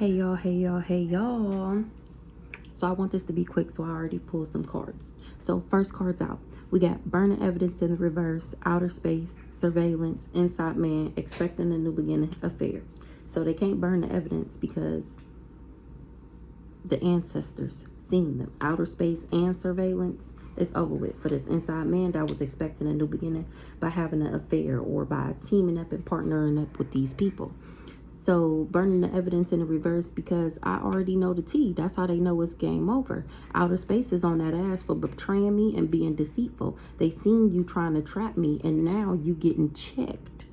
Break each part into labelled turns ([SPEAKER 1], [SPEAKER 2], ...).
[SPEAKER 1] Hey y'all. So I want this to be quick, so I already pulled some cards. So first card's out. We got burning evidence in the reverse, outer space, surveillance, inside man, expecting a new beginning, affair. So they can't burn the evidence because the ancestors seen them. Outer space and surveillance is over with for this inside man that was expecting a new beginning by having an affair or by teaming up and partnering up with these people. So burning the evidence in the reverse because I already know the tea. That's how they know it's game over. Outer space is on that ass for betraying me and being deceitful. They seen you trying to trap me and now you getting checked.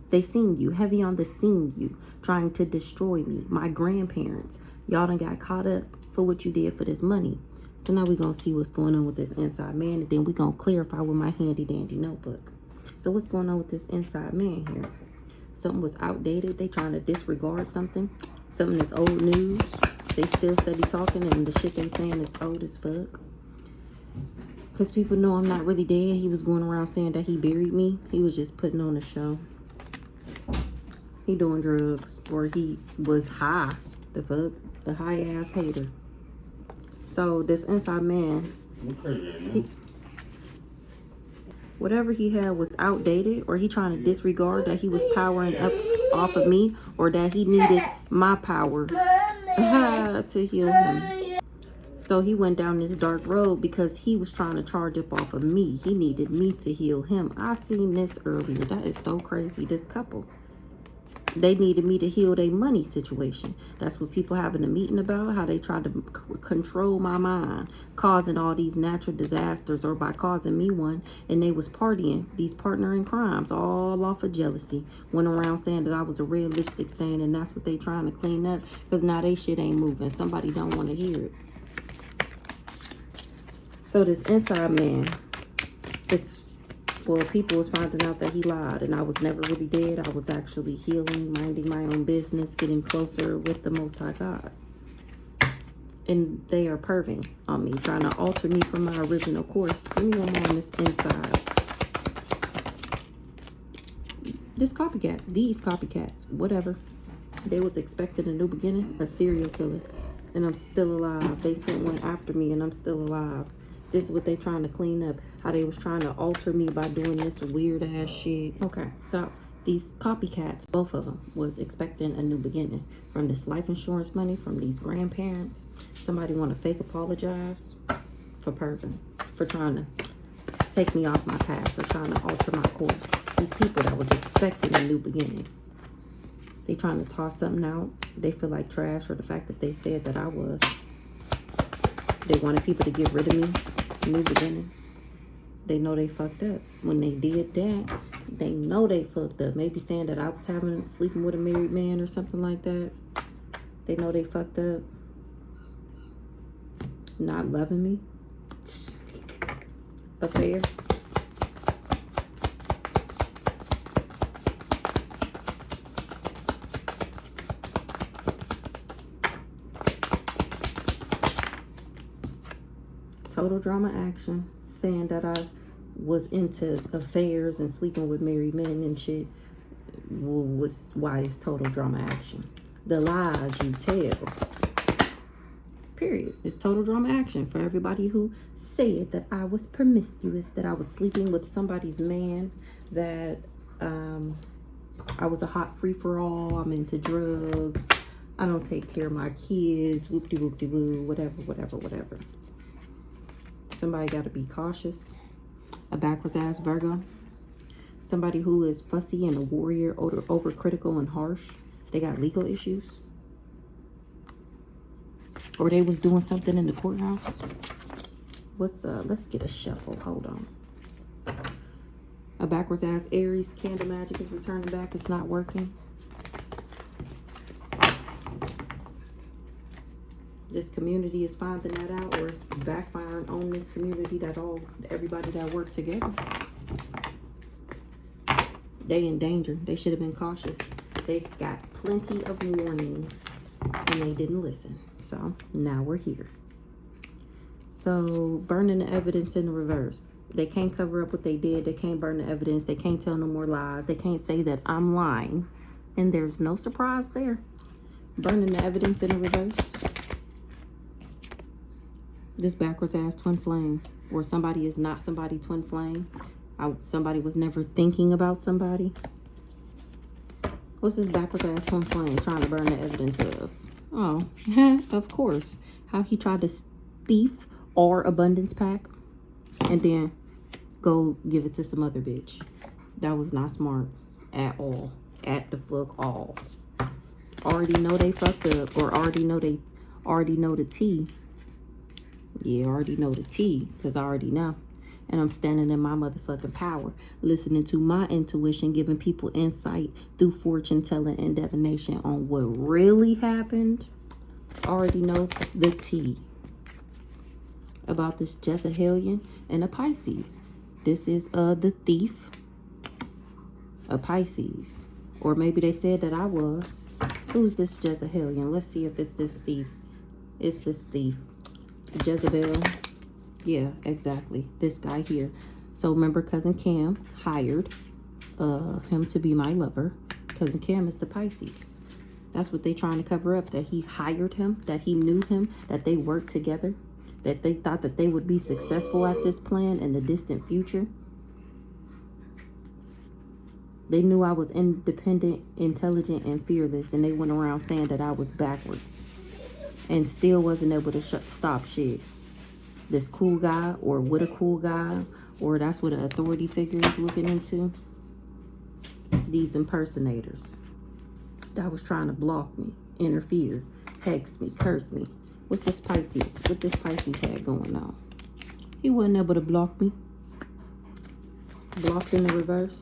[SPEAKER 1] They seen you, heavy on the seen you, trying to destroy me. My grandparents, y'all done got caught up for what you did for this money. So now we gonna see what's going on with this inside man, and then we gonna clarify with my handy dandy notebook. So what's going on with this inside man here? Something was outdated. They trying to disregard something that's old news. They still steady talking and the shit they saying is old as fuck. Because people know I'm not really dead. He was going around saying that he buried me. He was just putting on a show. He doing drugs, or he was high. The fuck? A high ass hater. So this inside man, whatever he had was outdated, or he trying to disregard that he was powering up off of me, or that he needed my power to heal him. So he went down this dark road because he was trying to charge up off of me. He needed me to heal him. I seen this earlier. That is so crazy. This couple, they needed me to heal their money situation. That's what people having a meeting about, how they tried to control my mind, causing all these natural disasters, or by causing me one, and they was partying, these partnering crimes, all off of jealousy. Went around saying that I was a red lipstick stain, and that's what they trying to clean up, because now they shit ain't moving. Somebody don't want to hear it. So this inside man, well, people was finding out that he lied, and I was never really dead. I was actually healing, minding my own business, getting closer with the Most High God. And they are perving on me, trying to alter me from my original course. Let me go on this inside. This copycat, these copycats, whatever. They was expecting a new beginning, a serial killer, and I'm still alive. They sent one after me, and I'm still alive. This is what they trying to clean up. How they was trying to alter me by doing this weird ass shit. Okay, so these copycats, both of them, was expecting a new beginning. From this life insurance money, from these grandparents. Somebody want to fake apologize for perving. For trying to take me off my path. For trying to alter my course. These people that was expecting a new beginning. They trying to toss something out. They feel like trash for the fact that they said that I was. They wanted people to get rid of me. New beginning. They know they fucked up. When they did that, they know they fucked up. Maybe saying that I was sleeping with a married man or something like that. They know they fucked up. Not loving me. Affair. Total drama action, saying that I was into affairs and sleeping with married men and shit was why it's total drama action. The lies you tell, period. It's total drama action for everybody who said that I was promiscuous, that I was sleeping with somebody's man, that I was a hot free-for-all, I'm into drugs, I don't take care of my kids, whoop-de-whoop-de-woo, whatever. Somebody got to be cautious. A backwards ass Virgo. Somebody who is fussy and a warrior, overcritical and harsh. They got legal issues. Or they was doing something in the courthouse. Let's get a shuffle. Hold on. A backwards ass Aries. Candle magic is returning back. It's not working. This community is finding that out, or it's backfiring on this community, that everybody that worked together. They in danger. They should have been cautious. They got plenty of warnings and they didn't listen. So now we're here. So burning the evidence in the reverse. They can't cover up what they did. They can't burn the evidence. They can't tell no more lies. They can't say that I'm lying. And there's no surprise there. Burning the evidence in the reverse. This backwards ass twin flame. Or somebody is not somebody twin flame. Somebody was never thinking about somebody. What's this backwards ass twin flame trying to burn the evidence of? Oh, of course. How he tried to thief our abundance pack and then go give it to some other bitch. That was not smart at all. At the fuck all. Already know they fucked up, or already know the tea. Yeah, already know the tea, because I already know. And I'm standing in my motherfucking power, listening to my intuition, giving people insight through fortune telling and divination on what really happened. Already know the tea about this Jezebelian and a Pisces. This is the thief, a Pisces. Or maybe they said that I was. Who's this Jezebelian? Let's see if it's this thief. It's this thief. Jezebel. Yeah, exactly. This guy here. So remember, Cousin Cam hired him to be my lover. Cousin Cam is the Pisces. That's what they trying to cover up. That he hired him. That he knew him. That they worked together. That they thought that they would be successful at this plan in the distant future. They knew I was independent, intelligent, and fearless. And they went around saying that I was backwards. And still wasn't able to stop shit. This cool guy, or with a cool guy, or that's what an authority figure is looking into. These impersonators that was trying to block me, interfere, hex me, curse me. What's this Pisces? What this Pisces had going on? He wasn't able to block me. Blocked in the reverse.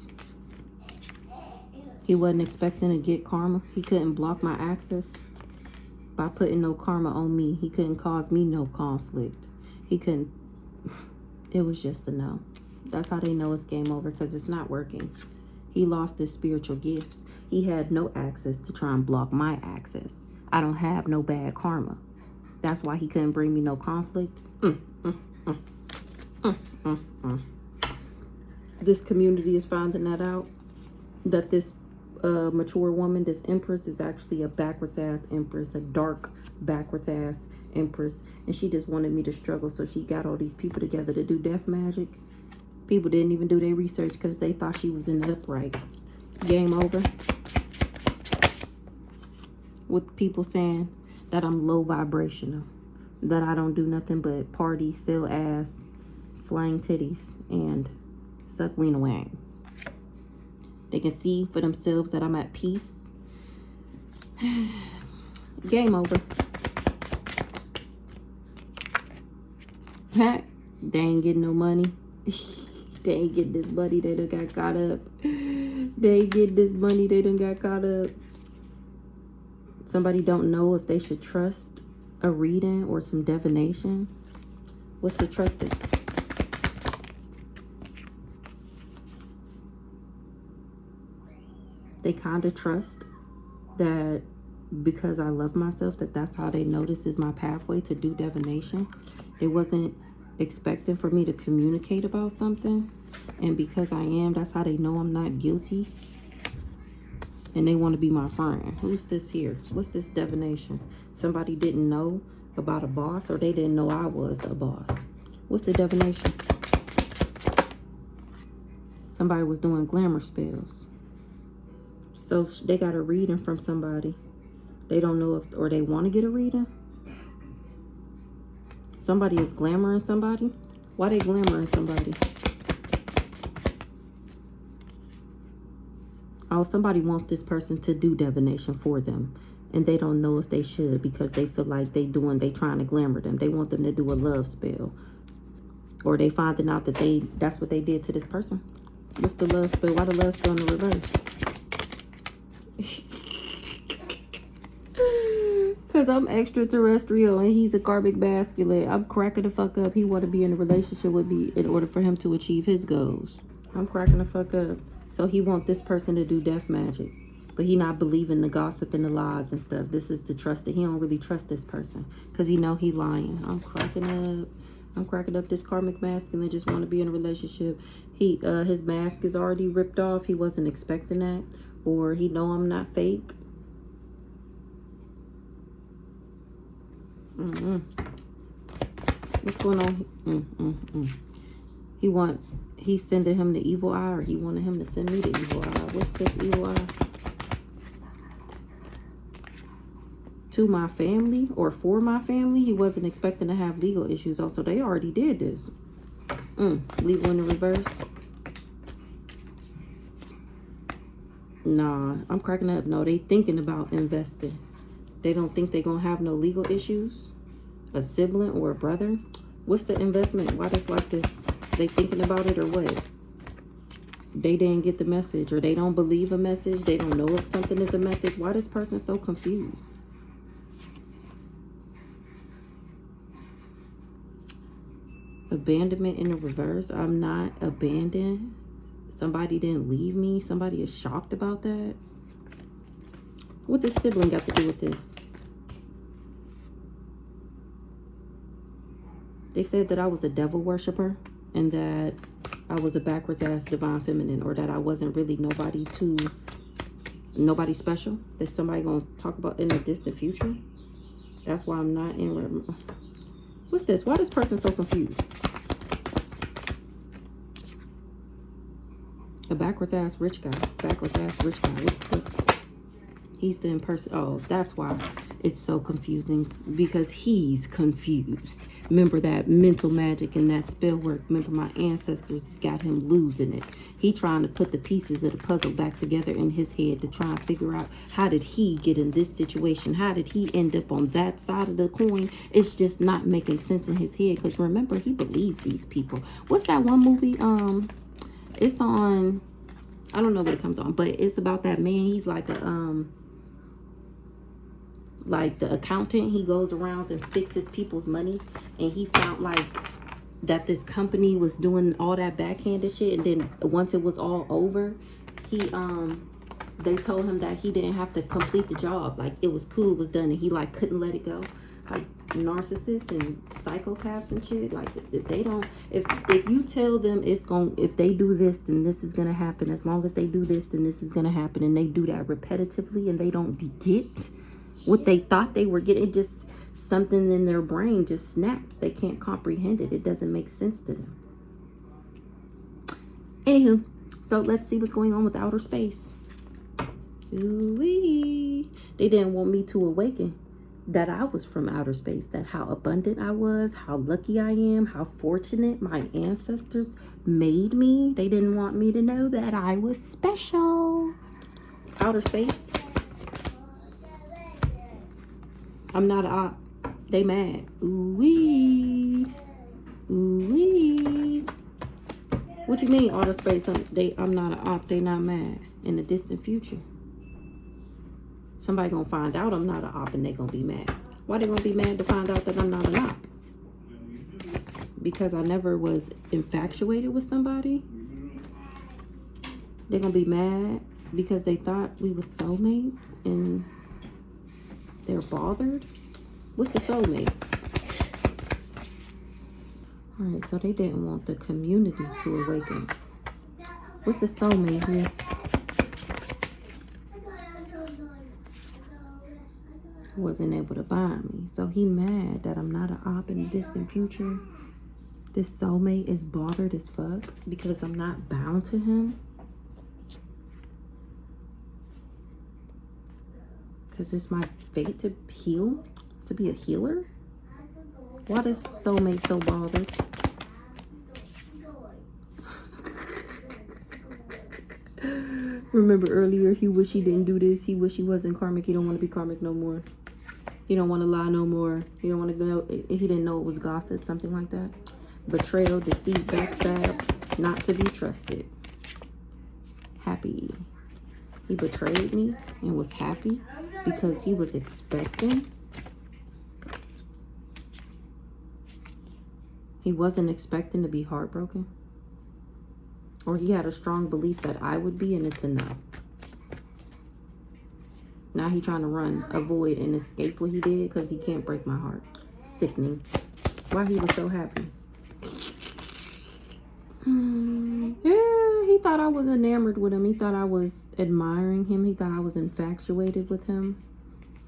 [SPEAKER 1] He wasn't expecting to get karma. He couldn't block my access by putting no karma on me. He couldn't cause me no conflict. He couldn't. It was just a no. That's how they know it's game over, because it's not working. He lost his spiritual gifts. He had no access to try and block my access. I don't have no bad karma. That's why he couldn't bring me no conflict. This community is finding that out. That this mature woman, this empress, is actually a backwards ass empress. A dark backwards ass empress. And she just wanted me to struggle. So she got all these people together to do death magic. People didn't even do their research because they thought she was in the upright. Game over. With people saying that I'm low vibrational, that I don't do nothing but party, sell ass, slang titties, and suck wiener wang. They can see for themselves that I'm at peace. Game over. They ain't getting no money. They ain't get this money. They done got caught up. They ain't get this money. They done got caught up. Somebody don't know if they should trust a reading or some divination. What's the trusting? They kind of trust that because I love myself, that's how they know this is my pathway to do divination. They wasn't expecting for me to communicate about something. And because I am, that's how they know I'm not guilty. And they want to be my friend. Who's this here? What's this divination? Somebody didn't know about a boss, or they didn't know I was a boss. What's the divination? Somebody was doing glamour spells. So they got a reading from somebody. They don't know if, or they want to get a reading. Somebody is glamoring somebody. Why they glamoring somebody? Oh, somebody wants this person to do divination for them. And they don't know if they should, because they feel like they trying to glamour them. They want them to do a love spell. Or they finding out that that's what they did to this person. What's the love spell? Why the love spell in the reverse? Because I'm extraterrestrial and he's a karmic masculine. I'm cracking the fuck up. He want to be in a relationship with me in order for him to achieve his goals. I'm cracking the fuck up. So he want this person to do death magic. But he not believing the gossip and the lies and stuff. This is the trust that he don't really trust this person. Because he know he lying. I'm cracking up. I'm cracking up. This karmic masculine just want to be in a relationship. His mask is already ripped off. He wasn't expecting that. Or he know I'm not fake. What's going on? He's sending him the evil eye, or he wanted him to send me the evil eye. What's this evil eye? To my family or for my family. He wasn't expecting to have legal issues. Also, they already did this. Legal in the reverse. Nah, I'm cracking up. No, they thinking about investing. They don't think they're gonna have no legal issues. A sibling or a brother. What's the investment? Why this like this? They thinking about it or what? They didn't get the message, or they don't believe a message. They don't know if something is a message. Why this person so confused? Abandonment in the reverse. I'm not abandoned. Somebody didn't leave me. Somebody is shocked about that. What does sibling got to do with this? They said that I was a devil worshiper and that I was a backwards ass divine feminine, or that I wasn't really nobody special. That somebody gonna talk about in the distant future. That's why I'm not in. What's this? Why is this person so confused? A backwards ass rich guy. Backwards ass rich guy. He's the in-person. Oh, that's why it's so confusing. Because he's confused. Remember that mental magic and that spell work. Remember my ancestors got him losing it. He trying to put the pieces of the puzzle back together in his head to try and figure out, how did he get in this situation? How did he end up on that side of the coin? It's just not making sense in his head. Because remember, he believed these people. What's that one movie? It's on, I don't know what it comes on, but it's about that man. He's like a like the accountant. He goes around and fixes people's money, and he found like that this company was doing all that backhanded shit, and then once it was all over, he they told him that he didn't have to complete the job. Like it was cool, it was done, and he like couldn't let it go. Like narcissists and psychopaths and shit, like if they don't, if you tell them it's going, if they do this then this is gonna happen, as long as they do this then this is gonna happen, and they do that repetitively and they don't get what they thought they were getting, just something in their brain just snaps. They can't comprehend it. It doesn't make sense to them. Anywho, so let's see what's going on with outer space. Ooh-wee. They didn't want me to awaken that I was from outer space, that how abundant I was, how lucky I am, how fortunate my ancestors made me. They didn't want me to know that I was special. Outer space. I'm not a op. They mad. Ooh-wee. Ooh-wee. What you mean outer space? I'm not a op. They not mad. In the distant future, somebody gonna find out I'm not an op and they gonna be mad. Why they gonna be mad to find out that I'm not an op? Because I never was infatuated with somebody. They're gonna be mad because they thought we were soulmates and they're bothered. What's the soulmate? All right, so they didn't want the community to awaken. What's the soulmate here? Wasn't able to bind me, so he mad that I'm not an op in the distant future. This soulmate is bothered as fuck because I'm not bound to him, because it's my fate to heal, to be a healer. Why is soulmate so bothered? Remember earlier, he wish he didn't do this. He wish he wasn't karmic. He don't want to be karmic no more. He don't want to lie no more. He don't want to go. He didn't know it was gossip, something like that. Betrayal, deceit, backstab, not to be trusted. Happy. He betrayed me and was happy because he was expecting. He wasn't expecting to be heartbroken. Or he had a strong belief that I would be, and it's a no. Now he trying to run, avoid, and escape what he did because he can't break my heart. Sickening. Why he was so happy? Yeah, he thought I was enamored with him. He thought I was admiring him. He thought I was infatuated with him.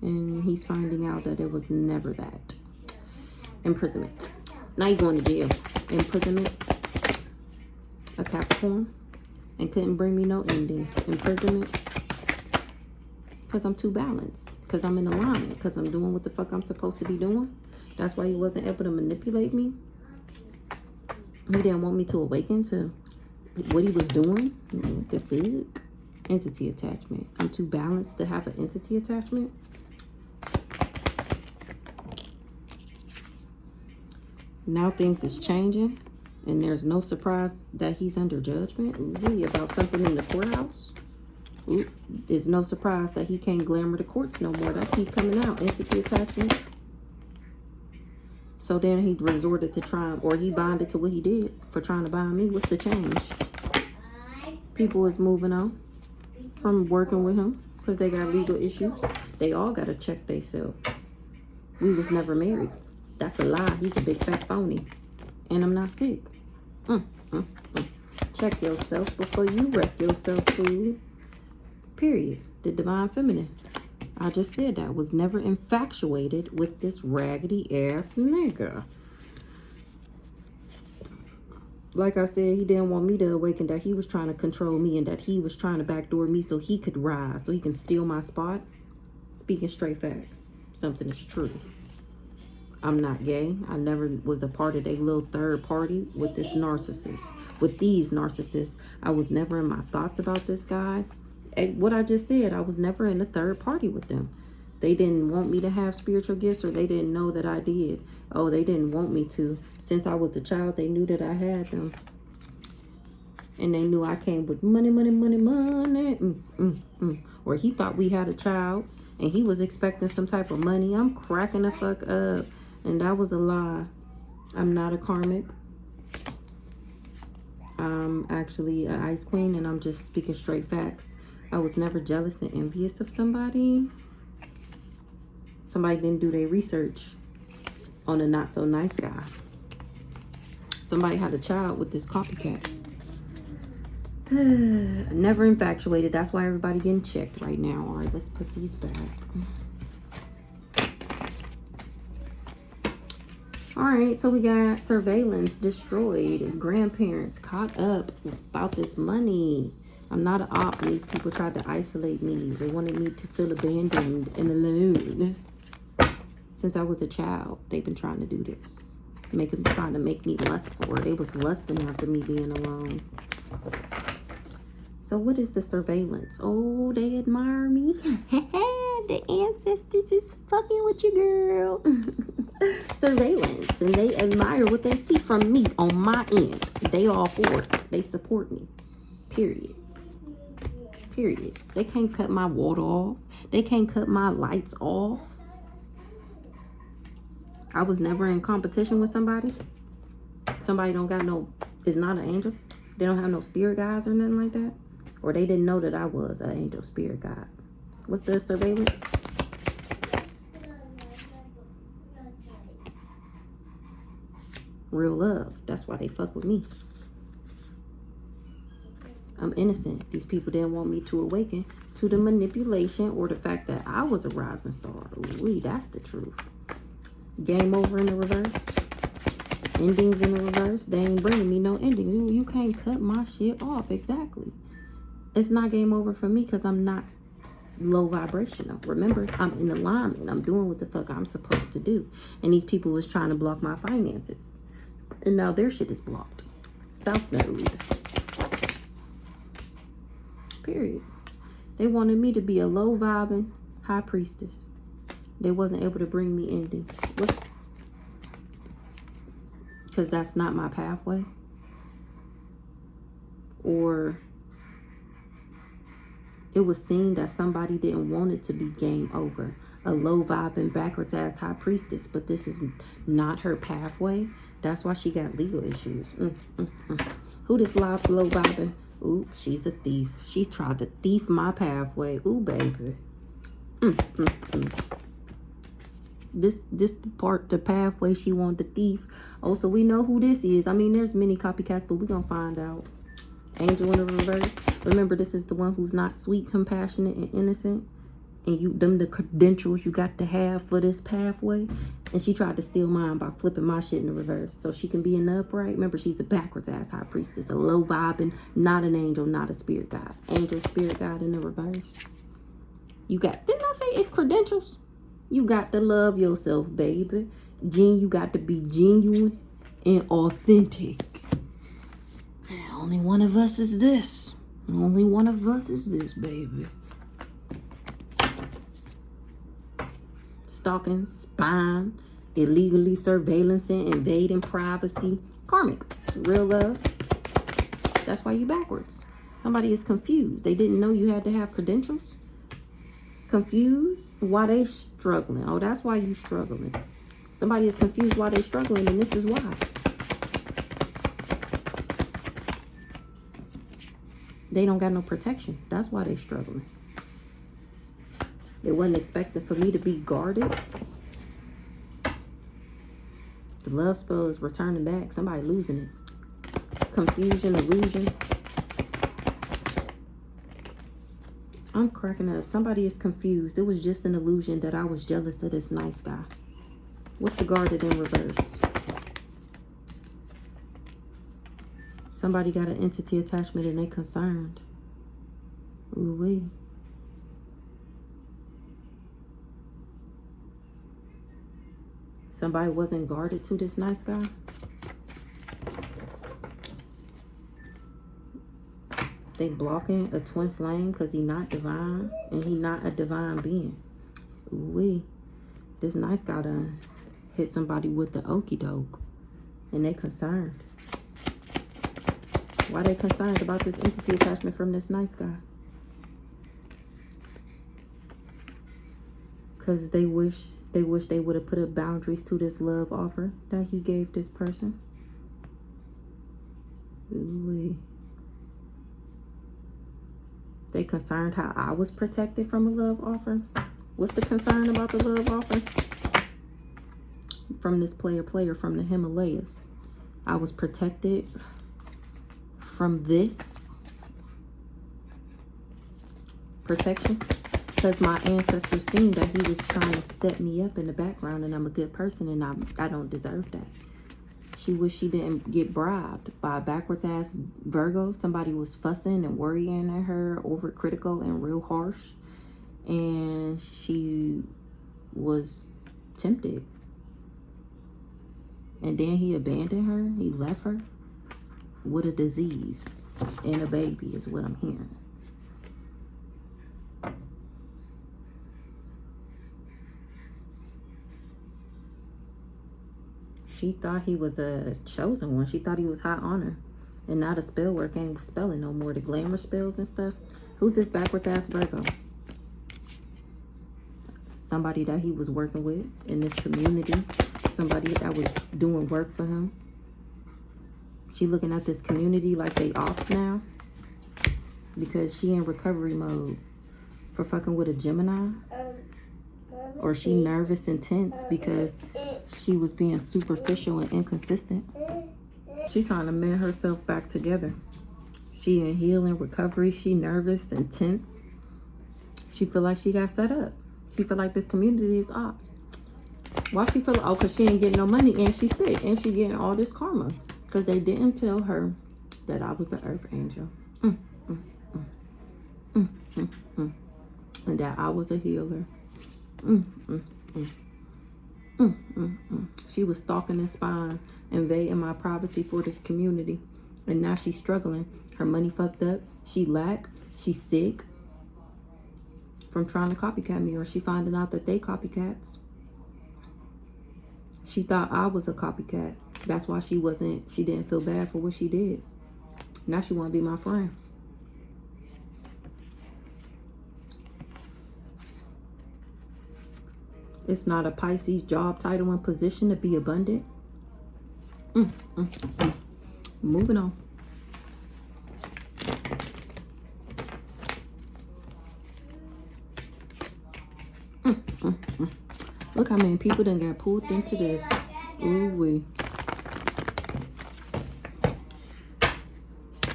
[SPEAKER 1] And he's finding out that it was never that. Imprisonment. Now you're going to jail. Imprisonment. A Capricorn. And couldn't bring me no ending. Imprisonment. Because I'm too balanced. Because I'm in alignment. Because I'm doing what the fuck I'm supposed to be doing. That's why he wasn't able to manipulate me. He didn't want me to awaken to what he was doing. The fuck? Entity attachment. I'm too balanced to have an entity attachment. Now things is changing. And there's no surprise that he's under judgment. Ooh, about something in the courthouse. Ooh, there's no surprise that he can't glamour the courts no more. That keep coming out. Entity attachment. So then he resorted to trying, or he bonded to what he did for trying to bind me. What's the change? People is moving on from working with him because they got legal issues. They all got to check themselves. We was never married. That's a lie. He's a big fat phony. And I'm not sick. Check yourself before you wreck yourself, fool. Period. The divine feminine. I just said that. Was never infatuated with this raggedy ass nigga. Like I said, he didn't want me to awaken, that he was trying to control me and that he was trying to backdoor me so he could rise, so he can steal my spot. Speaking straight facts. Something is true. I'm not gay. I never was a part of a little third party with this narcissist. With these narcissists, I was never in my thoughts about this guy. What I just said, I was never in a third party with them. They didn't want me to have spiritual gifts, or they didn't know that I did. Oh, they didn't want me to. Since I was a child, they knew that I had them. And they knew I came with money, money, money, money. Or he thought we had a child and he was expecting some type of money. I'm cracking the fuck up. And that was a lie. I'm not a karmic. I'm actually an ice queen, and I'm just speaking straight facts. I was never jealous and envious of somebody. Somebody didn't do their research on a not so nice guy. Somebody had a child with this copycat. Never infatuated. That's why everybody getting checked right now. All right, let's put these back. All right, so we got surveillance destroyed, grandparents caught up about this money. I'm not an op. These people tried to isolate me. They wanted me to feel abandoned and alone. Since I was a child, they've been trying to do this. Trying to make me lustful. They was lusting after me being alone. So what is the surveillance? Oh, they admire me. The ancestors is fucking with you, girl. Surveillance. And they admire what they see from me on my end. They all for it. They support me. Period. Period. They can't cut my water off. They can't cut my lights off. I was never in competition with somebody. Somebody is not an angel. They don't have no spirit guides or nothing like that. Or they didn't know that I was an angel spirit guide. What's the surveillance? Real love. That's why they fuck with me. I'm innocent. These people didn't want me to awaken to the manipulation or the fact that I was a rising star. Ooh, that's the truth. Game over in the reverse. Endings in the reverse. They ain't bringing me no endings. You can't cut my shit off. Exactly. It's not game over for me because I'm not low vibrational. Remember, I'm in alignment. I'm doing what the fuck I'm supposed to do. And these people was trying to block my finances. And now their shit is blocked. South Node. Period. They wanted me to be a low vibing high priestess. They wasn't able to bring me endings. Because that's not my pathway. Or it was seen that somebody didn't want it to be game over. A low vibing backwards ass high priestess. But this is not her pathway. That's why she got legal issues. Who this low vibing? Ooh, she's a thief. She tried to thief my pathway. Ooh, baby. This part, the pathway she wanted to thief. Oh, so we know who this is. I mean, there's many copycats, but we're going to find out. Angel in the reverse. Remember, this is the one who's not sweet, compassionate, and innocent. and them the credentials you got to have for this pathway. And she tried to steal mine by flipping my shit in the reverse so she can be in the upright. Remember, she's a backwards ass high priestess, a low vibing, not an angel, not a spirit guide. Angel, spirit guide in the reverse. You got, didn't I say it's credentials? You got to love yourself, baby. You got to be genuine and authentic. Only one of us is this. Only one of us is this, baby. Stalking, spying, illegally surveillancing, invading privacy. Karmic. Real love. That's why you backwards. Somebody is confused. They didn't know you had to have credentials. Confused? Why they struggling? Oh, that's why you struggling. Somebody is confused why they struggling, and this is why. They don't got no protection. That's why they struggling. They wasn't expecting for me to be guarded. The love spell is returning back. Somebody losing it. Confusion, illusion. I'm cracking up. Somebody is confused. It was just an illusion that I was jealous of this nice guy. What's the guarded in reverse? Somebody got an entity attachment and they concerned. Ooh-wee. Somebody wasn't guarded to this nice guy. They blocking a twin flame because he not divine and he not a divine being. Ooh-wee. This nice guy done hit somebody with the okie doke and they concerned. Why they concerned about this entity attachment from this nice guy? Because they wish they would have put up boundaries to this love offer that he gave this person. Ooh-wee. They concerned how I was protected from a love offer. What's the concern about the love offer? From this player from the Himalayas. I was protected from this protection because my ancestors seen that he was trying to set me up in the background and I'm a good person and I don't deserve that. She wished she didn't get bribed by a backwards ass Virgo. Somebody was fussing and worrying at her, overcritical and real harsh, and she was tempted. And then he abandoned her. He left her with a disease and a baby is what I'm hearing. She thought he was a chosen one. She thought he was high honor. And now the spell work ain't spelling no more. The glamour spells and stuff. Who's this backwards ass Virgo? Somebody that he was working with in this community. Somebody that was doing work for him. She looking at this community like they off now. Because she in recovery mode for fucking with a Gemini. Or she nervous and tense because she was being superficial and inconsistent. She trying to mend herself back together. She in healing, recovery. She nervous and tense. She feel like she got set up. She feel like this community is ops. Why she feel like, oh, because she ain't getting no money and she's sick and she getting all this karma. Because they didn't tell her that I was an earth angel. And that I was a healer. She was stalking and spying, invading my privacy for this community. And now she's struggling. Her money fucked up. She lack. She's sick from trying to copycat me, or she finding out that they copycats. She thought I was a copycat. That's why she didn't feel bad for what she did. Now she want to be my friend. It's not a Pisces job title and position to be abundant. Moving on. Look how many people done got pulled into this. Ooh-wee.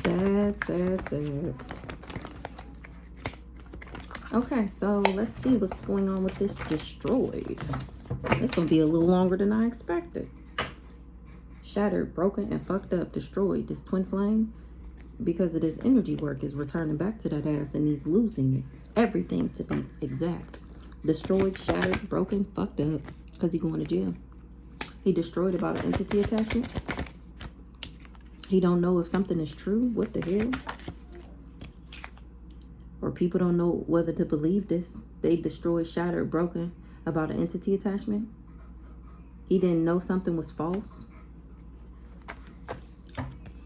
[SPEAKER 1] Sad, sad, sad. Okay, so let's see what's going on with this destroyed. It's gonna be a little longer than I expected. Shattered, broken, and fucked up, destroyed. This twin flame, because of this energy work, is returning back to that ass and he's losing it. Everything, to be exact. Destroyed, shattered, broken, fucked up, because he's going to jail. He destroyed about an entity attachment. He don't know if something is true. What the hell? Or people don't know whether to believe this. They destroyed, shattered, broken about an entity attachment. He didn't know something was false.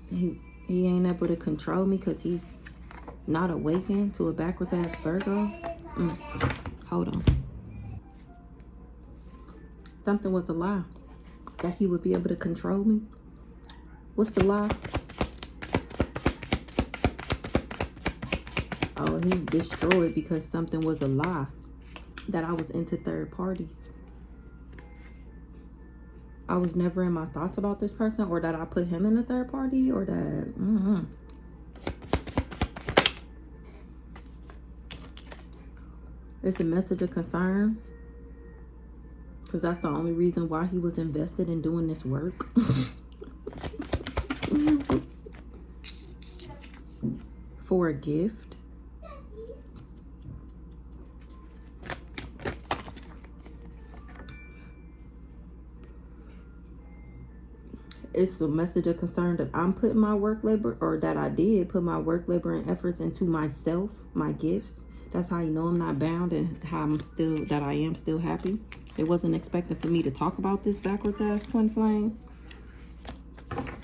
[SPEAKER 1] He ain't able to control me because he's not awakened to a backwards ass Virgo. Hold on. Something was a lie. That he would be able to control me. What's the lie? Oh, he destroyed because something was a lie. That I was into third parties. I was never in my thoughts about this person, or that I put him in a third party, or that... It's a message of concern. Because that's the only reason why he was invested in doing this work. For a gift. It's a message of concern that I'm putting my work labor, or that I did put my work labor and efforts into myself, my gifts. That's how you know I'm not bound, and how that I am still happy. It wasn't expected for me to talk about this backwards ass twin flame.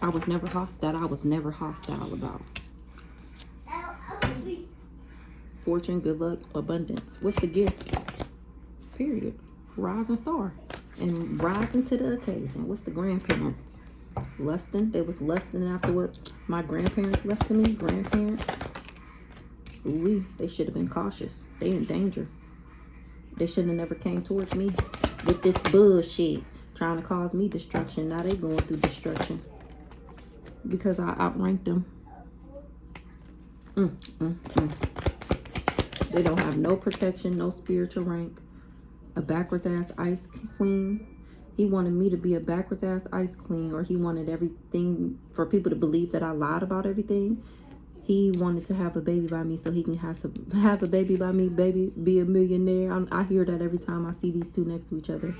[SPEAKER 1] I was never hostile about. Fortune, good luck, abundance. What's the gift? Period. Rising star. And rising to the occasion. What's the grandparents? Lusting. They was lusting after what my grandparents left to me. Grandparents. Ooh, they should have been cautious. They in danger. They shouldn't have never came towards me with this bullshit, trying to cause me destruction. Now they going through destruction because I outranked them. They don't have no protection, no spiritual rank. A backwards ass ice queen. He wanted me to be a backwards ass ice queen, or he wanted everything for people to believe that I lied about everything. He wanted to have a baby by me so he can have a baby by me, baby, be a millionaire. I hear that every time I see these two next to each other.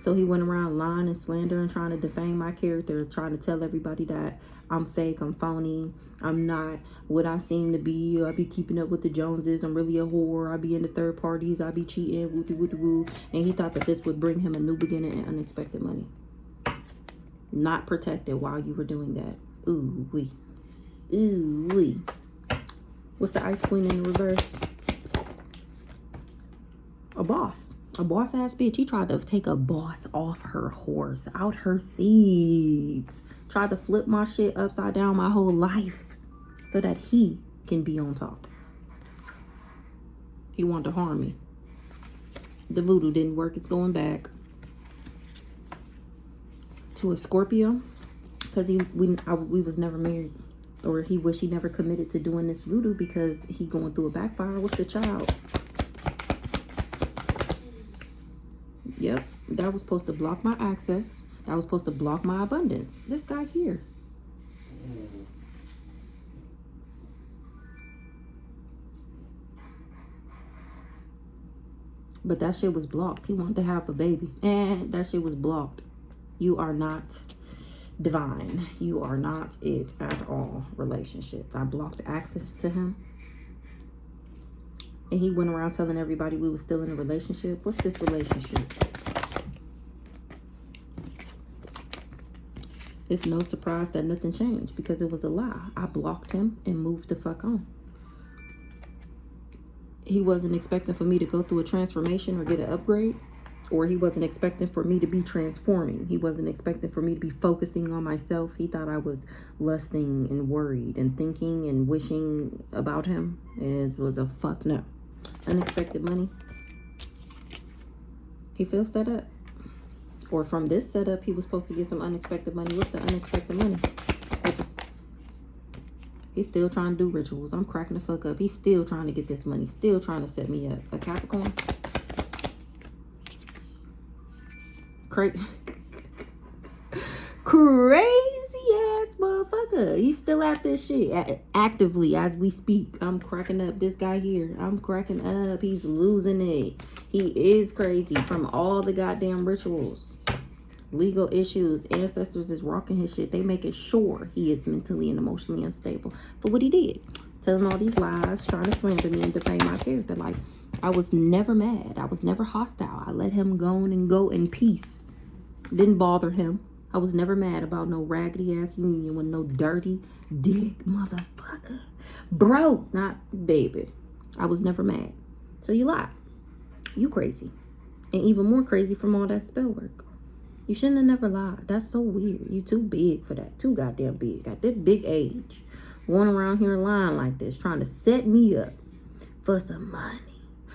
[SPEAKER 1] So he went around lying and slandering, trying to defame my character, trying to tell everybody that I'm fake, I'm phony, I'm not what I seem to be. I be keeping up with the Joneses. I'm really a whore. I be into third parties. I be cheating, woo-doo-woo-doo-woo. And he thought that this would bring him a new beginning and unexpected money. Not protected while you were doing that. Ooh, wee. Ooh, wee. What's the ice queen in the reverse? A boss. A boss ass bitch. He tried to take a boss off her horse, out her seats. Tried to flip my shit upside down my whole life so that he can be on top. He wanted to harm me. The voodoo didn't work. It's going back to a Scorpio because we was never married. Or he wish he never committed to doing this voodoo because he going through a backfire. What's the child? Yep, that was supposed to block my access. That was supposed to block my abundance. This guy here. But that shit was blocked. He wanted to have a baby. And that shit was blocked. You are not divine. You are not it at all. Relationship. I blocked access to him. And he went around telling everybody we was still in a relationship. What's this relationship? It's no surprise that nothing changed because it was a lie. I blocked him and moved the fuck on. He wasn't expecting for me to go through a transformation or get an upgrade. Or he wasn't expecting for me to be transforming. He wasn't expecting for me to be focusing on myself. He thought I was lusting and worried and thinking and wishing about him. And it was a fuck no. Unexpected money. He feels set up. Or from this setup, he was supposed to get some unexpected money. What's the unexpected money? He's still trying to do rituals. I'm cracking the fuck up. He's still trying to get this money. Still trying to set me up. A Capricorn. Crazy ass motherfucker. He's still at this shit actively as we speak. I'm cracking up. This guy here, I'm cracking up. He's losing it. He is crazy from all the goddamn rituals. Legal issues. Ancestors is rocking his shit. They making sure he is mentally and emotionally unstable for what he did. Telling all these lies, trying to slander me and defame my character. Like, I was never mad. I was never hostile. I let him go in peace. Didn't bother him. I was never mad about no raggedy ass union with no dirty dick motherfucker. Bro, not baby. I was never mad. So you lie. You crazy. And even more crazy from all that spell work. You shouldn't have never lied. That's so weird. You too big for that. Too goddamn big. At this big age. Going around here lying like this. Trying to set me up for some money.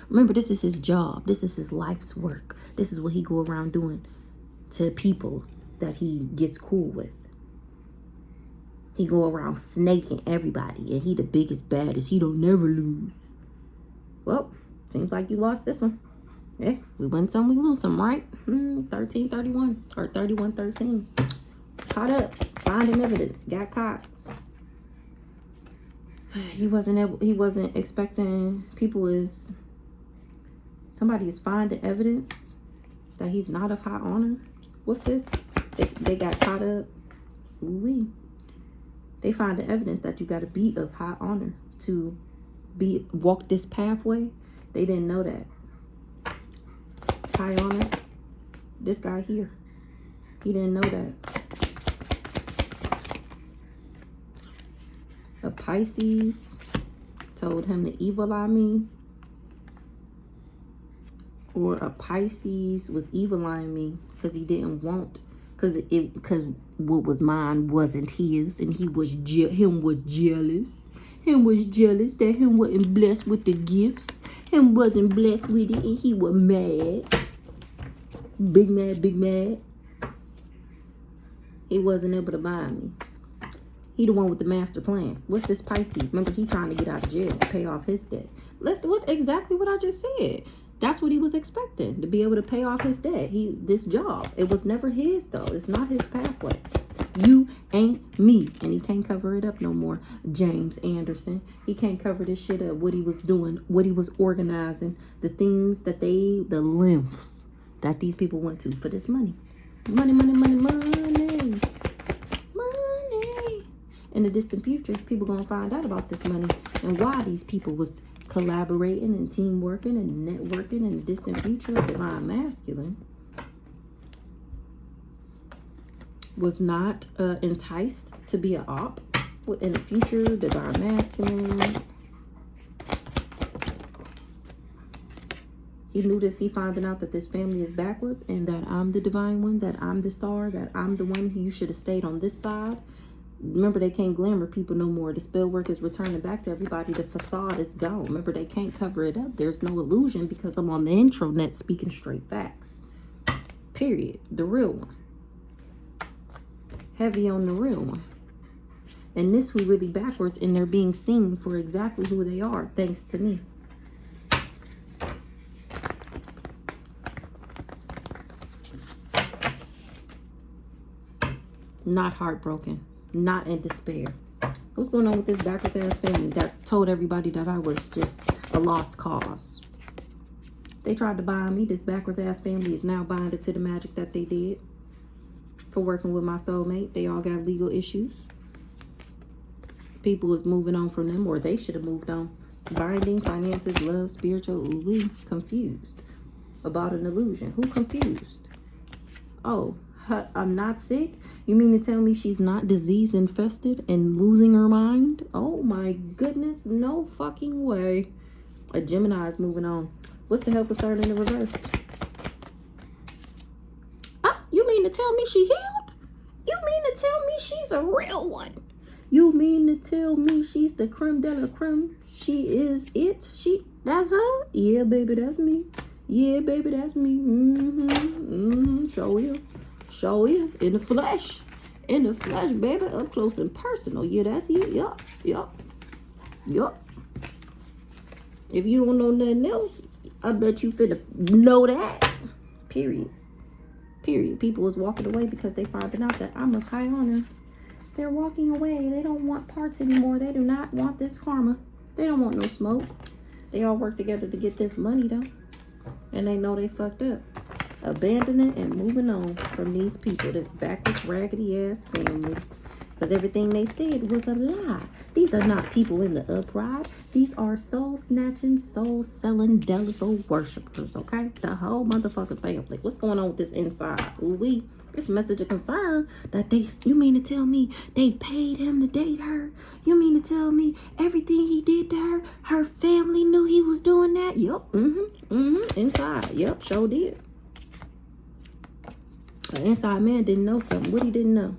[SPEAKER 1] Remember, this is his job. This is his life's work. This is what he go around doing to people that he gets cool with. He go around snaking everybody. And he the biggest, baddest. He don't never lose. Well, seems like you lost this one. Yeah, we win some, we lose some, right? 13-31 or 31-13. Caught up, finding evidence, got caught. He wasn't expecting somebody is finding evidence that he's not of high honor. What's this? They got caught up. Ooh-wee. They find the evidence that you got to be of high honor to walk this pathway. They didn't know that. High honor. This guy here. He didn't know that. A Pisces told him to evil eye me. Or a Pisces was evil eyeing me because he didn't want, because what was mine wasn't his, and him was jealous. Him was jealous that him wasn't blessed with the gifts. Him wasn't blessed with it, and he was mad. Big mad. He wasn't able to buy me. He the one with the master plan. What's this Pisces? Remember, he trying to get out of jail, pay off his debt. Exactly what I just said. That's what he was expecting, to be able to pay off his debt. This job, it was never his though. It's not his pathway. You ain't me. And he can't cover it up no more. James Anderson. He can't cover this shit up. What he was doing, what he was organizing, the things that the lengths that these people went to for this money. Money. In the distant future, people gonna find out about this money and why these people was collaborating and teamworking and networking in the distant future. Of divine masculine was not enticed to be an op in the future. Divine masculine, he knew this. He finding out that this family is backwards and that I'm the divine one, that I'm the star, that I'm the one who you should have stayed on this side. Remember, they can't glamour people no more. The spell work is returning back to everybody. The facade is gone. Remember, they can't cover it up. There's no illusion because I'm on the intranet speaking straight facts. Period. The real one. Heavy on the real one. And this was really backwards, and they're being seen for exactly who they are, thanks to me. Not heartbroken. Not in despair. What's going on with this backwards ass family that told everybody that I was just a lost cause? They tried to buy me. This backwards ass family is now binded to the magic that they did for working with my soulmate. They all got legal issues. People is moving on from them, or they should have moved on. Binding, finances, love, spiritual, confused about an illusion. Who confused? Oh, I'm not sick? You mean to tell me she's not disease infested and losing her mind? Oh my goodness, no fucking way. A Gemini is moving on. What's the helper card in the reverse? Ah, you mean to tell me she healed? You mean to tell me she's a real one? You mean to tell me she's the creme de la creme? She is it? That's her? Yeah, baby, that's me. Yeah, baby, that's me. Show you. In the flesh. In the flesh, baby, up close and personal. Yeah, that's you. Yup, yup, yup. If you don't know nothing else, I bet you finna know that. Period. Period. People was walking away because they found out that I'm of high honor. They're walking away. They don't want parts anymore. They do not want this karma. They don't want no smoke. They all work together to get this money, though. And they know they fucked up. Abandoning and moving on from these people. This backwards, raggedy-ass family. Because everything they said was a lie. These are not people in the upright. These are soul-snatching, soul-selling, devil worshipers, okay? The whole motherfucking family. What's going on with this inside? Ooh-wee. It's a message of concern that you mean to tell me they paid him to date her? You mean to tell me everything he did to her family knew he was doing that? Yup. Inside. Yup, sure did. The inside man didn't know something. What he didn't know?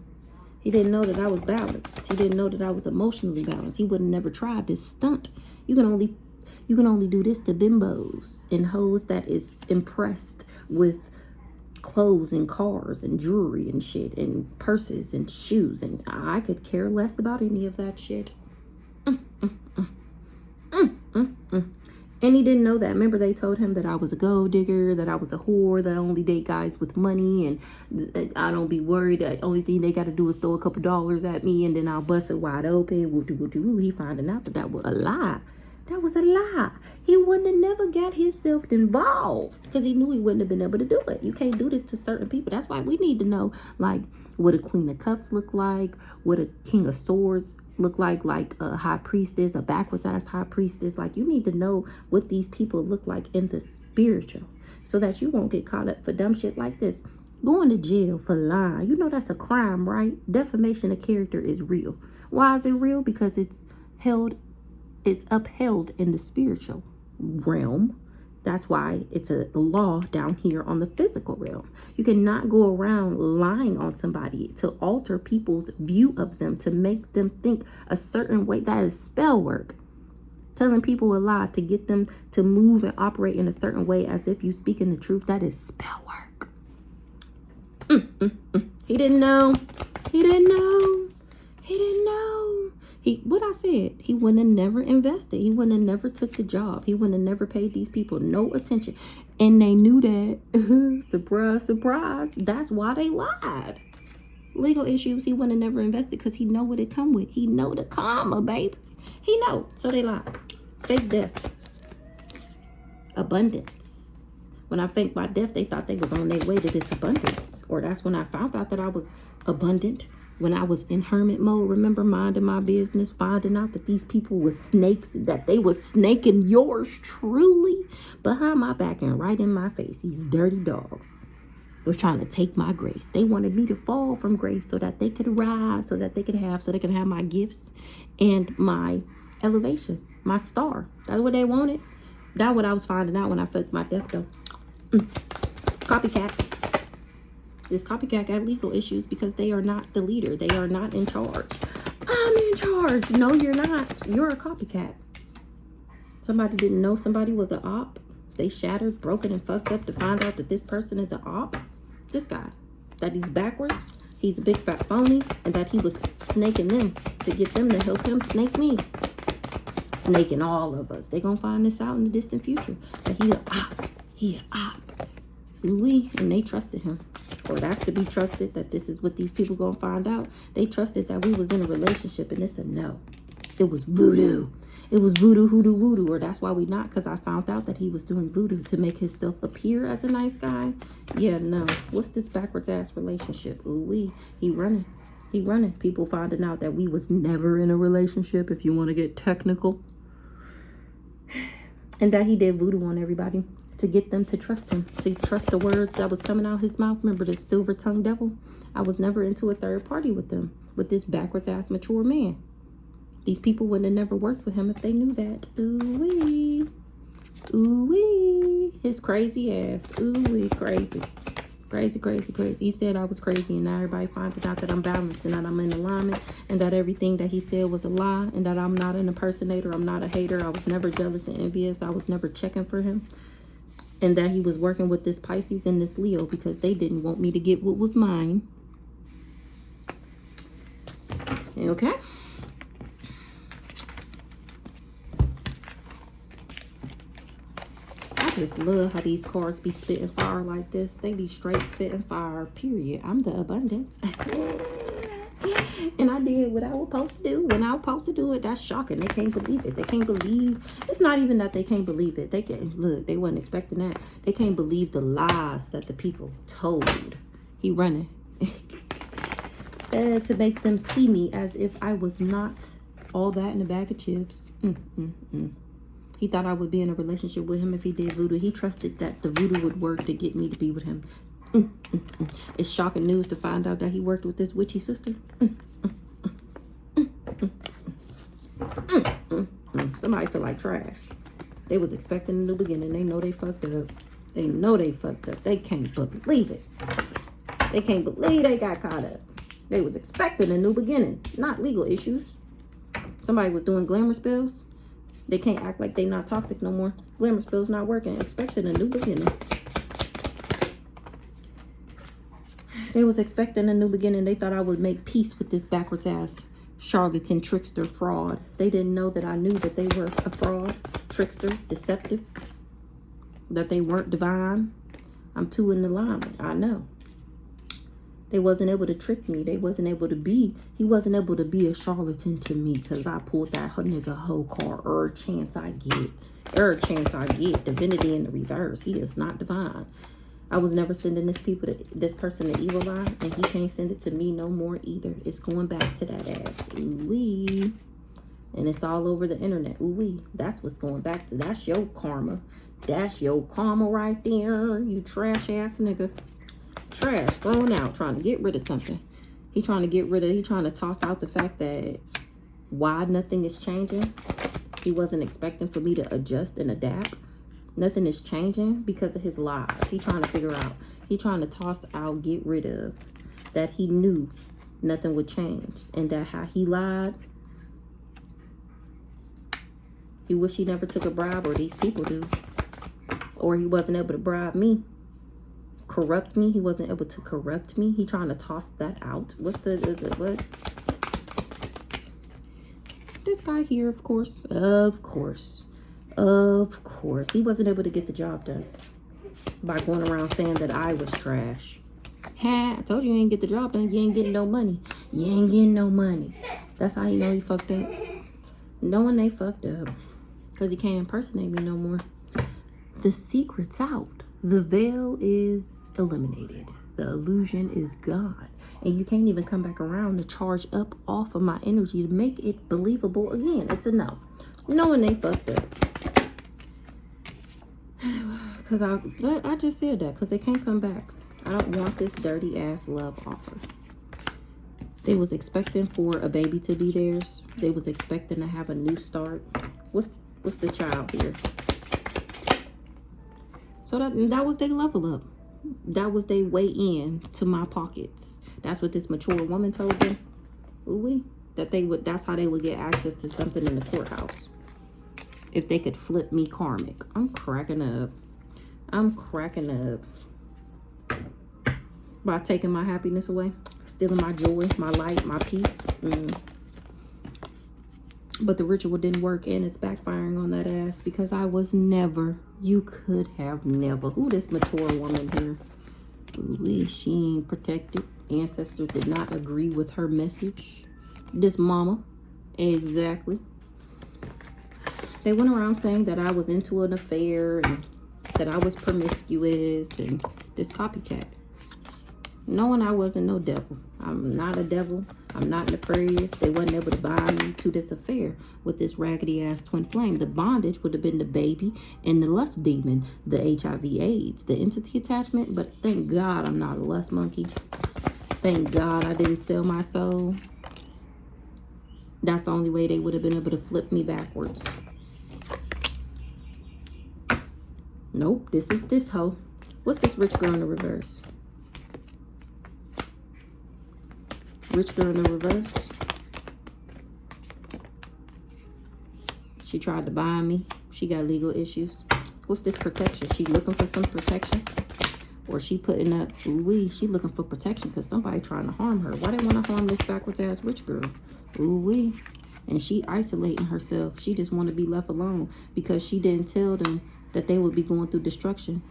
[SPEAKER 1] He didn't know that I was balanced. He didn't know that I was emotionally balanced. He would have never tried this stunt. You can only do this to bimbos and hoes that is impressed with clothes and cars and jewelry and shit and purses and shoes, and I could care less about any of that shit. And he didn't know that. Remember, they told him that I was a gold digger, that I was a whore, that I only date guys with money, and I don't be worried. The only thing they got to do is throw a couple dollars at me, and then I'll bust it wide open. Woo-doo-woo-doo. He finding out that that was a lie. That was a lie. He wouldn't have never got himself involved because he knew he wouldn't have been able to do it. You can't do this to certain people. That's why we need to know, like, what a Queen of Cups look like, what a King of Swords look like a high priestess, a backwards ass high priestess. Like, you need to know what these people look like in the spiritual so that you won't get caught up for dumb shit like this. Going to jail for lying. You know that's a crime, right? Defamation of character is real. Why is it real? Because it's upheld in the spiritual realm. That's why it's a law down here on the physical realm. You cannot go around lying on somebody to alter people's view of them, to make them think a certain way. That is spell work. Telling people a lie to get them to move and operate in a certain way as if you speaking the truth. That is spell work. He didn't know. He didn't know. He didn't know. What I said, he wouldn't have never invested. He wouldn't have never took the job. He wouldn't have never paid these people no attention. And they knew that. Surprise, surprise. That's why they lied. Legal issues, he wouldn't have never invested because he know what it come with. He know the karma, baby. He know. So they lied. Fake death. Abundance. When I faked my death, they thought they was on their way to this abundance. Or that's when I found out that I was abundant. When I was in hermit mode, remember, minding my business, finding out that these people were snakes, that they were snaking yours truly behind my back and right in my face. These dirty dogs was trying to take my grace. They wanted me to fall from grace so that they could rise, so they could have my gifts and my elevation, my star. That's what they wanted. That's what I was finding out when I faked my death, though. Copycat. This copycat got legal issues because they are not the leader. They are not in charge. I'm in charge. No, you're not. You're a copycat. Somebody didn't know somebody was an op. They shattered, broken, and fucked up to find out that this person is an op. This guy. That he's backwards. He's a big fat phony. And that he was snaking them to get them to help him snake me. Snaking all of us. They're going to find this out in the distant future. That he an op. He an op. Ooh-wee. And they trusted him. Or that's to be trusted, that this is what these people gonna find out. They trusted that we was in a relationship, and it's a no. It was voodoo. It was voodoo, hoodoo, voodoo. Or that's why we not, because I found out that he was doing voodoo to make himself appear as a nice guy. Yeah, no. What's this backwards ass relationship? Ooh-wee. He running. He running. People finding out that we was never in a relationship, if you want to get technical. And that he did voodoo on everybody to get them to trust him, to trust the words that was coming out his mouth. Remember this silver-tongued devil? I was never into a third party with them, with this backwards-ass mature man. These people wouldn't have never worked with him if they knew that. Ooh-wee. Ooh-wee. His crazy ass. Ooh-wee. Crazy. Crazy, crazy, crazy. He said I was crazy, and now everybody finds out that I'm balanced and that I'm in alignment, and that everything that he said was a lie, and that I'm not an impersonator. I'm not a hater. I was never jealous and envious. I was never checking for him. And that he was working with this Pisces and this Leo because they didn't want me to get what was mine. Okay. I just love how these cards be spitting fire like this. They be straight spitting fire, period. I'm the abundance. And I did what I was supposed to do when I was supposed to do it. That's shocking. They can't believe it. They can't believe. It's not even that they can't believe it. They can't. Look, they wasn't expecting that. They can't believe the lies that the people told. He running. To make them see me as if I was not all that in a bag of chips. He thought I would be in a relationship with him if he did voodoo. He trusted that the voodoo would work to get me to be with him. It's shocking news to find out that he worked with this witchy sister. Somebody feel like trash. They was expecting a new beginning. They know they fucked up. They know they fucked up. They can't believe it. They can't believe they got caught up. They was expecting a new beginning, not legal issues. Somebody was doing glamour spells. They can't act like they not toxic no more. Glamour spells not working. Expecting a new beginning. They was expecting a new beginning. They thought I would make peace with this backwards ass charlatan, trickster, fraud. They didn't know that I knew that they were a fraud, trickster, deceptive. That they weren't divine. I'm too in alignment. I know. They wasn't able to trick me. They wasn't able to be. He wasn't able to be a charlatan to me because I pulled that nigga hoe card. Every chance I get. Every chance I get. Divinity in the reverse. He is not divine. I was never sending this person the evil eye, and he can't send it to me no more either. It's going back to that ass. Ooh-wee. And it's all over the internet. Ooh-wee. That's what's going back to. That's your karma. That's your karma right there. You trash ass nigga. Trash, thrown out, trying to get rid of something. He trying to toss out the fact that why nothing is changing. He wasn't expecting for me to adjust and adapt. Nothing is changing because of his lies. He trying to figure out. He trying to toss out, get rid of that he knew nothing would change. And that how he lied. He wish he never took a bribe, or these people do. Or he wasn't able to bribe me. Corrupt me. He wasn't able to corrupt me. He trying to toss that out. What's the what? This guy here, of course. He wasn't able to get the job done by going around saying that I was trash. Ha, I told you ain't get the job done. You ain't getting no money. You ain't getting no money. That's how you know he fucked up. Knowing they fucked up. Because he can't impersonate me no more. The secret's out. The veil is eliminated. The illusion is gone. And you can't even come back around to charge up off of my energy to make it believable again. It's a no. Knowing they fucked up. Because I just said that. Because they can't come back. I don't want this dirty ass love offer. They was expecting for a baby to be theirs. They was expecting to have a new start. What's the child here? So that was their level up. That was their way in to my pockets. That's what this mature woman told them. Ooh-wee. That's how they would get access to something in the courthouse. If they could flip me karmic. I'm cracking up. By taking my happiness away. Stealing my joy, my light, my peace. But the ritual didn't work, and it's backfiring on that ass because I was never, you could have never. Who this mature woman here? Ooh, she ain't protected. Ancestors did not agree with her message. This mama, exactly. They went around saying that I was into an affair and that I was promiscuous and this copycat. Knowing I wasn't no devil. I'm not a devil. I'm not nefarious. They wasn't able to bind me to this affair with this raggedy ass twin flame. The bondage would have been the baby and the lust demon, the HIV AIDS, the entity attachment. But thank God I'm not a lust monkey. Thank God I didn't sell my soul. That's the only way they would have been able to flip me backwards. Nope, this is this hoe. What's this rich girl in the reverse? Rich girl in the reverse. She tried to bind me. She got legal issues. What's this protection? She looking for some protection. Or she putting up, ooh-wee, she looking for protection because somebody trying to harm her. Why they want to harm this backwards ass rich girl? Ooh-wee. And she isolating herself. She just want to be left alone because she didn't tell them that they would be going through destruction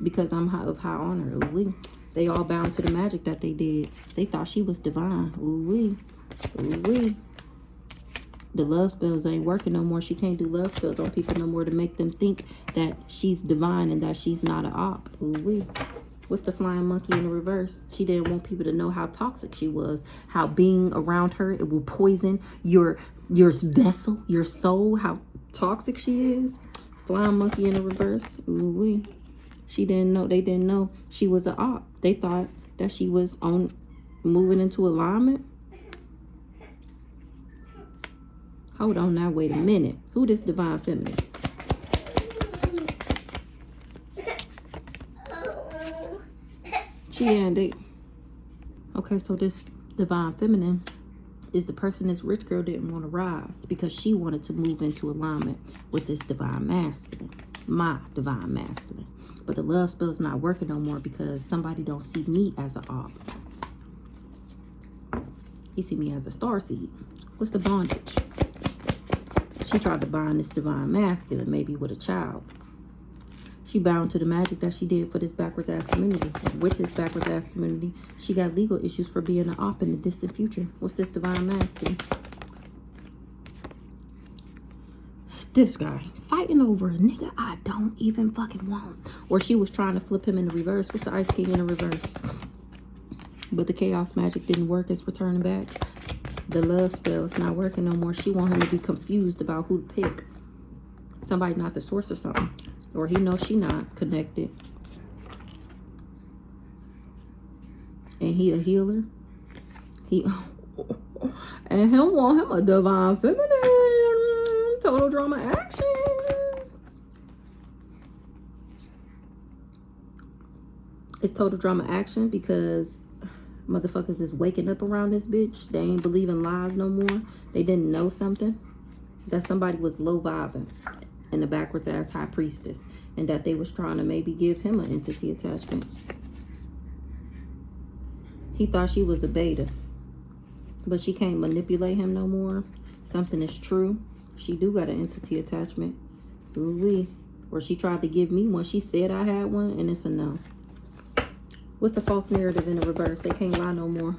[SPEAKER 1] because I'm of high honor. Ooh-wee. They all bound to the magic that they did. They thought she was divine. Ooh-wee. Ooh-wee. The love spells ain't working no more. She can't do love spells on people no more to make them think that she's divine and that she's not an op. Ooh-wee. What's the flying monkey in the reverse? She didn't want people to know how toxic she was. How being around her, it will poison your vessel, your soul. How toxic she is. Flying monkey in the reverse. Ooh-wee. She didn't know. They didn't know she was an op. They thought that she was on moving into alignment. Hold on now, wait a minute. Who this divine feminine? She and they. Okay, so this divine feminine is the person this rich girl didn't want to rise because she wanted to move into alignment with this divine masculine. My divine masculine. But the love spell's not working no more because somebody don't see me as an op. He see me as a starseed. What's the bondage? She tried to bind this divine masculine, maybe with a child. She bound to the magic that she did for this backwards ass community. With this backwards ass community, she got legal issues for being an op in the distant future. What's this divine masculine? This guy fighting over a nigga I don't even fucking want. Or she was trying to flip him in the reverse. What's the Ice King in the reverse? But the chaos magic didn't work. It's returning back. The love spell is not working no more. She want him to be confused about who to pick. Somebody not the source or something. Or he knows she not connected. And he a healer. And he'll want him a divine feminine. Total drama action. It's total drama action because motherfuckers is waking up around this bitch. They ain't believing lies no more. They didn't know something. That somebody was low vibing in the backwards ass high priestess. And that they was trying to maybe give him an entity attachment. He thought she was a beta. But she can't manipulate him no more. Something is true. She do got an entity attachment. Ooh-wee. Or she tried to give me one. She said I had one and it's a no. What's the false narrative in the reverse? They can't lie no more.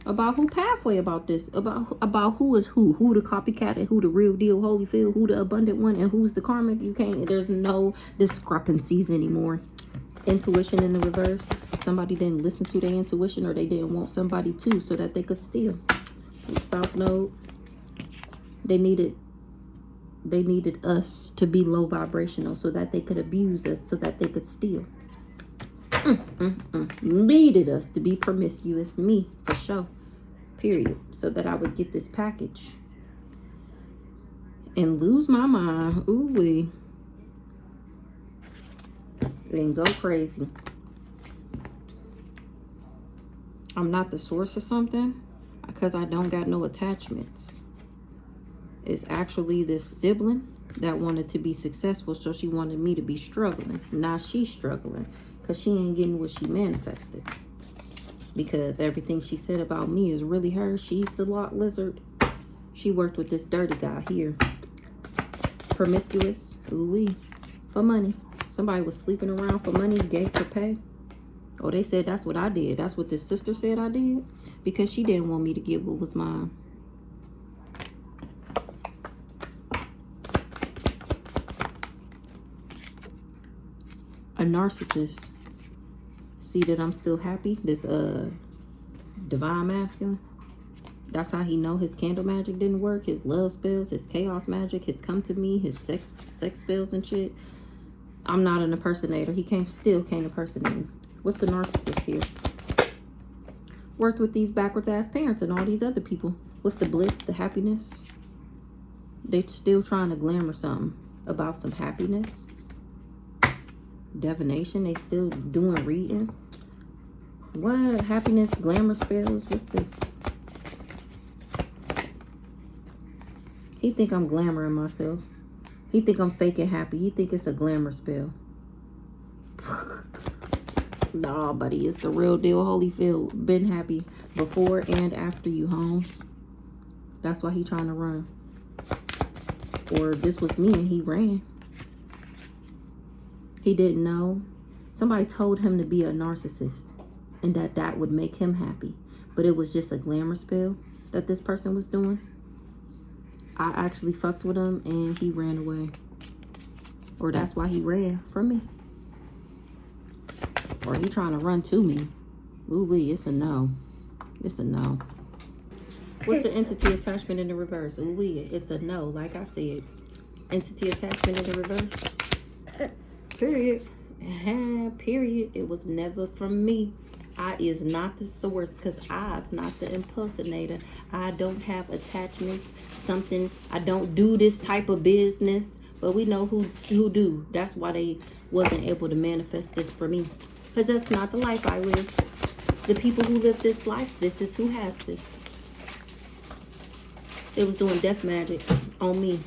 [SPEAKER 1] About who pathway about this? About who is who? Who the copycat and who the real deal Holyfield? Who the abundant one and who's the karmic? You can't. There's no discrepancies anymore. Intuition in the reverse. Somebody didn't listen to their intuition or they didn't want somebody to so that they could steal. South Node. They needed us to be low vibrational so that they could abuse us so that they could steal. Needed us to be promiscuous. Me, for sure. Period. So that I would get this package. And lose my mind. Ooh-wee. And go crazy. I'm not the source of something because I don't got no attachments. It's actually this sibling that wanted to be successful, so she wanted me to be struggling. Now she's struggling because she ain't getting what she manifested. Because everything she said about me is really her. She's the lot lizard. She worked with this dirty guy here. Promiscuous. Ooh-wee. For money. Somebody was sleeping around for money, gave her pay. Oh, they said that's what I did. That's what this sister said I did. Because she didn't want me to get what was mine. A narcissist. See that I'm still happy? This divine masculine. That's how he know his candle magic didn't work. His love spells, his chaos magic, his come to me, his sex spells and shit. I'm not an impersonator. He still can't impersonate me. What's the narcissist here? Worked with these backwards ass parents and all these other people. What's the bliss, the happiness? They still trying to glamour something about some happiness. Divination, they still doing readings. What? Happiness, glamour spells? What's this? He think I'm glamoring myself. He think I'm faking happy. He think it's a glamour spell. Nah, buddy, it's the real deal, Holyfield. Been happy before and after you, Holmes. That's why he trying to run. Or this was me and he ran. He didn't know. Somebody told him to be a narcissist and that would make him happy. But it was just a glamour spell that this person was doing. I actually fucked with him and he ran away. Or that's why he ran from me. Or he trying to run to me. Ooh-wee, it's a no. It's a no. What's the entity attachment in the reverse? Ooh-wee, it's a no, like I said. Entity attachment in the reverse. Period. Period. It was never from me. I is not the source, because I is not the impersonator. I don't have attachments. Something, I don't do this type of business. But we know who do. That's why they wasn't able to manifest this for me. Because that's not the life I live. The people who live this life, this is who has this. It was doing death magic on me.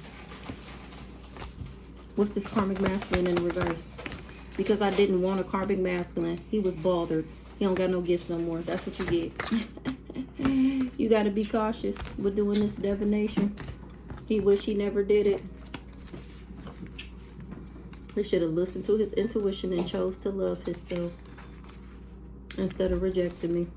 [SPEAKER 1] What's this karmic masculine in reverse? Because I didn't want a karmic masculine. He was bothered. He don't got no gifts no more. That's what you get. You got to be cautious with doing this divination. He wish he never did it. He should have listened to his intuition and chose to love himself instead of rejecting me.